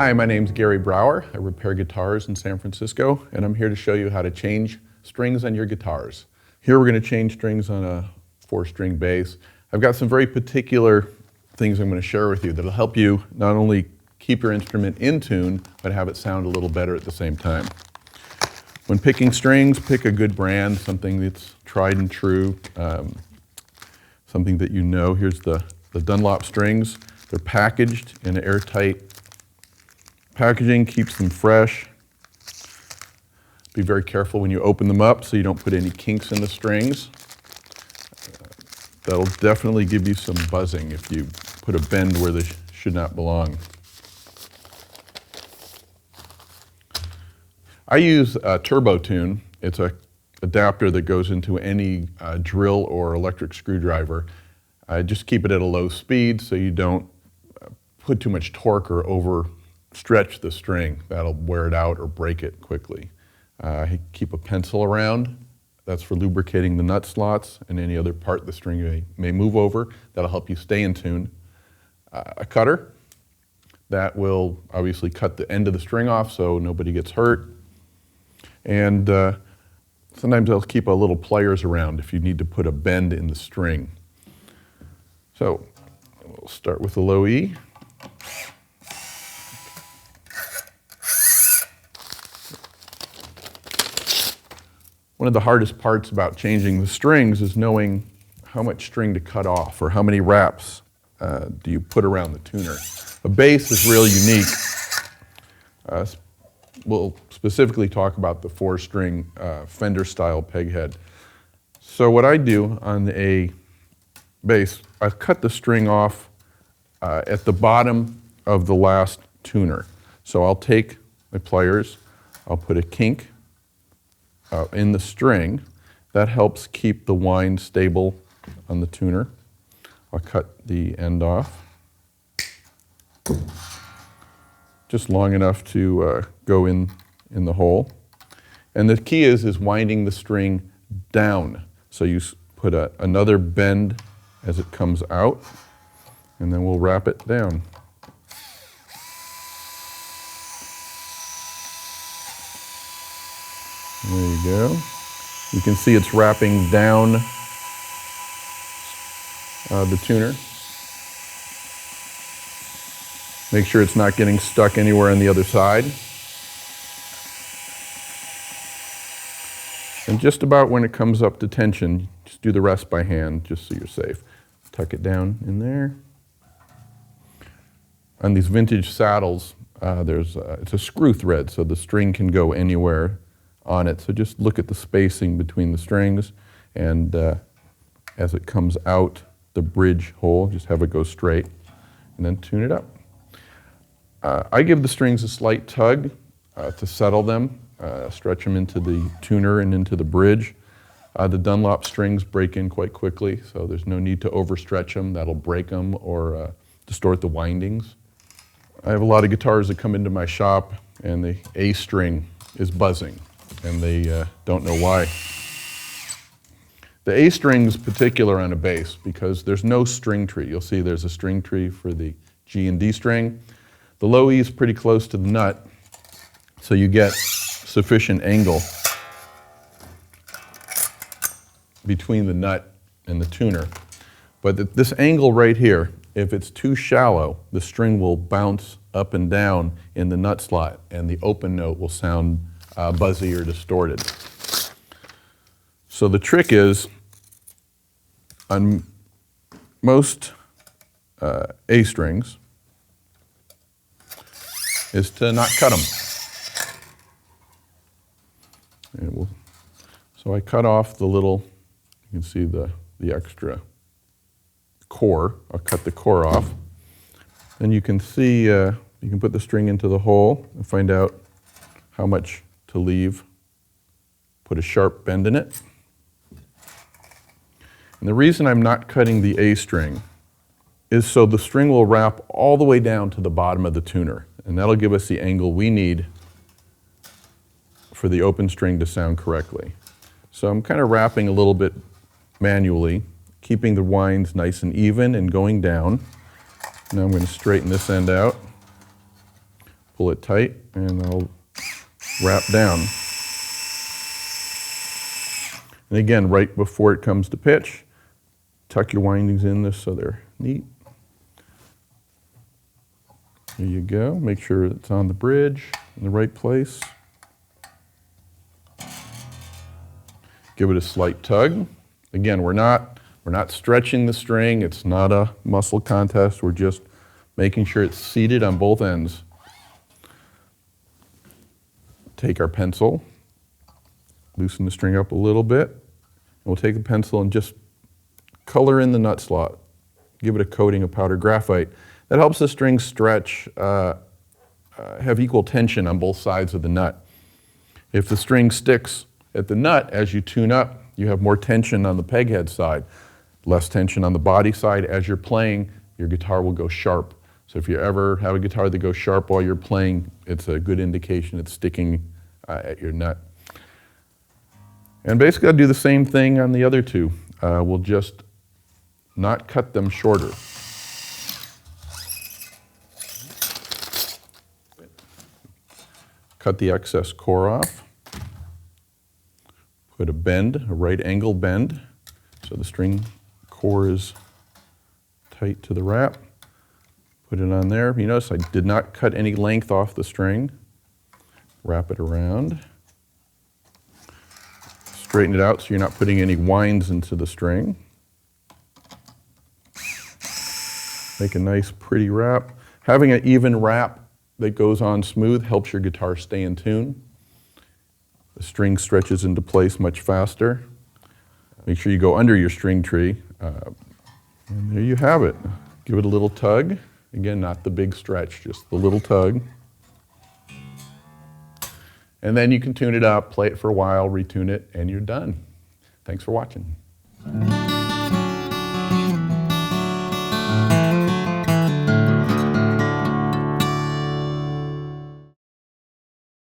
Hi, my name's Gary Brawer. I repair guitars in San Francisco, and I'm here to show you how to change strings on your guitars. Here we're going to change strings on a 4-string bass. I've got some very particular things I'm going to share with you that'll help you not only keep your instrument in tune, but have it sound a little better at the same time. When picking strings, pick a good brand, something that's tried and true, something that you know. Here's the Dunlop Strings. They're packaged in airtight packaging, keeps them fresh. Be very careful when you open them up so you don't put any kinks in the strings. That'll definitely give you some buzzing if you put a bend where they should not belong. I use Turbo Tune. It's an adapter that goes into any drill or electric screwdriver. I just keep it at a low speed so you don't put too much torque or overstretch the string. That'll wear it out or break it quickly. I keep a pencil around. That's for lubricating the nut slots and any other part the string may move over. That'll help you stay in tune. A cutter. That will obviously cut the end of the string off so nobody gets hurt. And sometimes I'll keep a little pliers around if you need to put a bend in the string. So we'll start with the low E. One of the hardest parts about changing the strings is knowing how much string to cut off or how many wraps do you put around the tuner. A bass is really unique. We'll specifically talk about the 4-string Fender-style peg head. So what I do on a bass, I cut the string off at the bottom of the last tuner. So I'll take my pliers, I'll put a kink in the string. That helps keep the wind stable on the tuner. I'll cut the end off. Just long enough to go in the hole. And the key is winding the string down. So you put another bend as it comes out, and then we'll wrap it down. There you go. You can see it's wrapping down the tuner. Make sure it's not getting stuck anywhere on the other side. And just about when it comes up to tension, just do the rest by hand, just so you're safe. Tuck it down in there. On these vintage saddles, it's a screw thread, so the string can go anywhere on it. So just look at the spacing between the strings, and as it comes out the bridge hole, just have it go straight, and then tune it up. I give the strings a slight tug to settle them, stretch them into the tuner and into the bridge. The Dunlop strings break in quite quickly, so there's no need to overstretch them. That'll break them or distort the windings. I have a lot of guitars that come into my shop and the A string is buzzing, and they don't know why. The A string's particular on a bass because there's no string tree. You'll see there's a string tree for the G and D string. The low E is pretty close to the nut, so you get sufficient angle between the nut and the tuner. But this angle right here, if it's too shallow, the string will bounce up and down in the nut slot, and the open note will sound buzzy or distorted. So the trick is, on most A strings, is to not cut them. So I cut off the little, you can see the extra core. I'll cut the core off. Then you can see, you can put the string into the hole and find out how much to leave. Put a sharp bend in it. And the reason I'm not cutting the A string is so the string will wrap all the way down to the bottom of the tuner, and that'll give us the angle we need for the open string to sound correctly. So I'm kind of wrapping a little bit manually, keeping the winds nice and even and going down. Now I'm going to straighten this end out, pull it tight, and I'll wrap down. And again, right before it comes to pitch, tuck your windings in this so they're neat. There you go. Make sure it's on the bridge in the right place. Give it a slight tug. Again, we're not stretching the string. It's not a muscle contest. We're just making sure it's seated on both ends. Take our pencil, loosen the string up a little bit, and we'll take the pencil and just color in the nut slot. Give it a coating of powdered graphite. That helps the string stretch, have equal tension on both sides of the nut. If the string sticks at the nut as you tune up, you have more tension on the peg head side, less tension on the body side. As you're playing, your guitar will go sharp. So if you ever have a guitar that goes sharp while you're playing, it's a good indication it's sticking at your nut. And basically I'll do the same thing on the other two. We'll just not cut them shorter. Cut the excess core off. Put a bend, a right angle bend, so the string core is tight to the wrap. Put it on there. You notice I did not cut any length off the string. Wrap it around. Straighten it out so you're not putting any winds into the string. Make a nice pretty wrap. Having an even wrap that goes on smooth helps your guitar stay in tune. The string stretches into place much faster. Make sure you go under your string tree. And there you have it. Give it a little tug. Again, not the big stretch, just the little tug. And then you can tune it up, play it for a while, retune it, and you're done. Thanks for watching.